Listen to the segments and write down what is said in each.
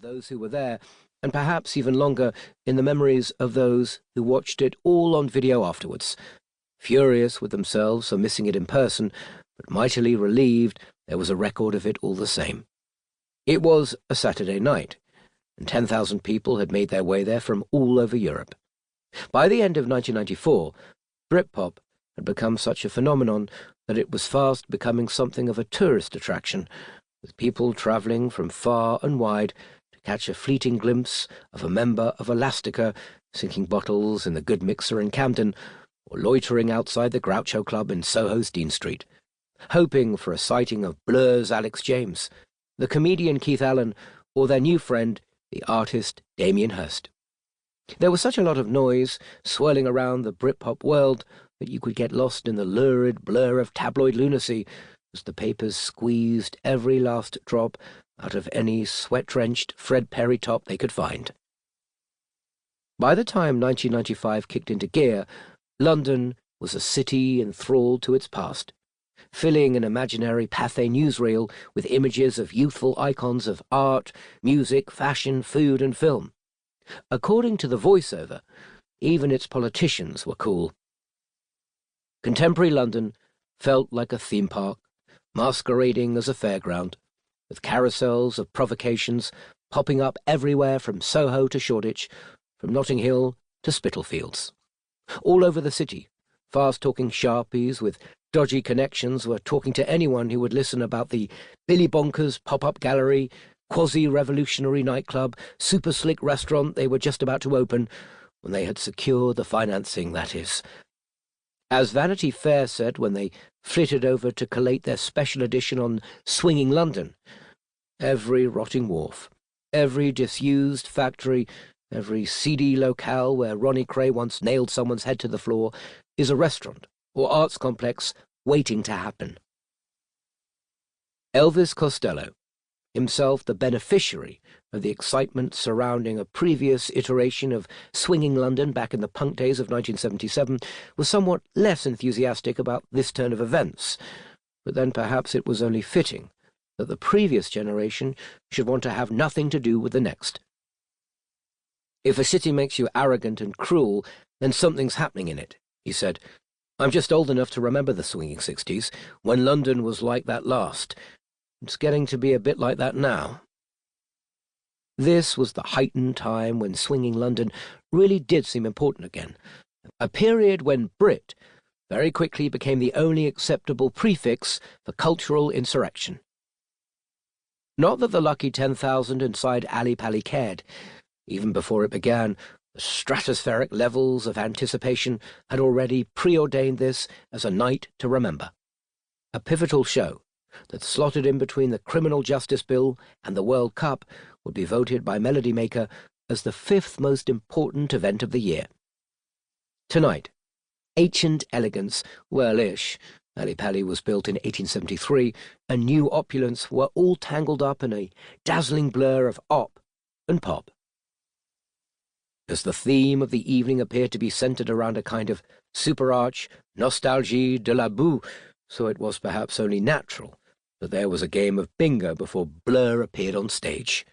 those who were there, and perhaps even longer in the memories of those who watched it all on video afterwards, furious with themselves for missing it in person, but mightily relieved there was a record of it all the same. It was a Saturday night, and 10,000 people had made their way there from all over Europe. By the end of 1994, Britpop had become such a phenomenon that it was fast becoming something of a tourist attraction, with people travelling from far and wide to catch a fleeting glimpse of a member of Elastica sinking bottles in the Good Mixer in Camden, or loitering outside the Groucho Club in Soho's Dean Street, hoping for a sighting of Blur's Alex James, the comedian Keith Allen, or their new friend, the artist Damien Hirst. There was such a lot of noise swirling around the Britpop world that you could get lost in the lurid blur of tabloid lunacy as the papers squeezed every last drop out of any sweat-drenched Fred Perry top they could find. By the time 1995 kicked into gear, London was a city enthralled to its past, filling an imaginary Pathé newsreel with images of youthful icons of art, music, fashion, food and film. According to the voiceover, even its politicians were cool. Contemporary London felt like a theme park, masquerading as a fairground, with carousels of provocations popping up everywhere from Soho to Shoreditch, from Notting Hill to Spitalfields. All over the city, fast-talking sharpies with dodgy connections were talking to anyone who would listen about the Billy Bonkers pop-up gallery, quasi-revolutionary nightclub, super-slick restaurant they were just about to open, when they had secured the financing, that is. As Vanity Fair said when they flitted over to collate their special edition on Swinging London, every rotting wharf, every disused factory, every seedy locale where Ronnie Cray once nailed someone's head to the floor is a restaurant or arts complex waiting to happen. Elvis Costello, himself the beneficiary of the excitement surrounding a previous iteration of Swinging London back in the punk days of 1977, was somewhat less enthusiastic about this turn of events, but then perhaps it was only fitting that the previous generation should want to have nothing to do with the next. If a city makes you arrogant and cruel, then something's happening in it, he said. I'm just old enough to remember the swinging 60s, when London was like that last. It's getting to be a bit like that now. This was the heightened time when Swinging London really did seem important again, a period when Brit very quickly became the only acceptable prefix for cultural insurrection. Not that the lucky 10,000 inside Ali Pali cared. Even before it began, the stratospheric levels of anticipation had already preordained this as a night to remember. A pivotal show that slotted in between the Criminal Justice Bill and the World Cup would be voted by Melody Maker as the 5th most important event of the year. Tonight, ancient elegance, well-ish, Ali Pali was built in 1873, and new opulence were all tangled up in a dazzling blur of op and pop. As the theme of the evening appeared to be centred around a kind of super-arch nostalgie de la boue, so it was perhaps only natural that there was a game of bingo before Blur appeared on stage.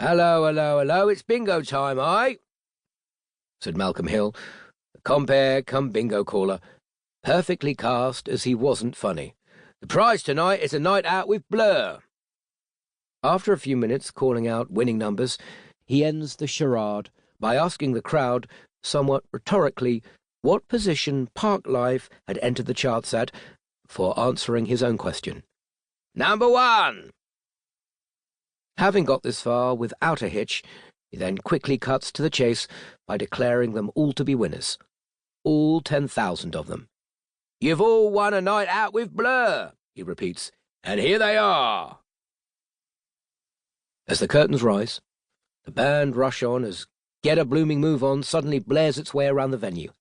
"Hello, hello, hello, it's bingo time, aye?" said Malcolm Hill, the compere cum bingo caller, perfectly cast as he wasn't funny. "The prize tonight is a night out with Blur." After a few minutes calling out winning numbers, he ends the charade by asking the crowd, somewhat rhetorically, what position Park Life had entered the charts at, for answering his own question. "Number 1! Having got this far without a hitch, he then quickly cuts to the chase by declaring them all to be winners. All 10,000 of them. "You've all won a night out with Blur," he repeats, "and here they are." As the curtains rise, the band rush on as Get a Blooming Move On suddenly blares its way around the venue.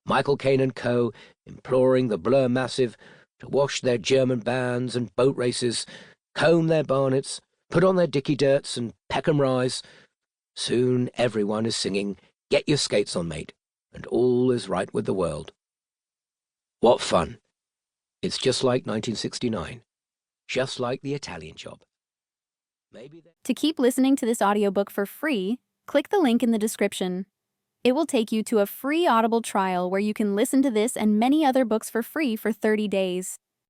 Michael Caine and co. imploring the Blur massive to wash their German bands and boat races, comb their barnets, put on their dicky dirts and Peckham Rise. Soon everyone is singing Get Your Skates On, Mate, and all is right with the world. What fun. It's just like 1969. Just like the Italian Job. To keep listening to this audiobook for free, click the link in the description. It will take you to a free Audible trial where you can listen to this and many other books for free for 30 days.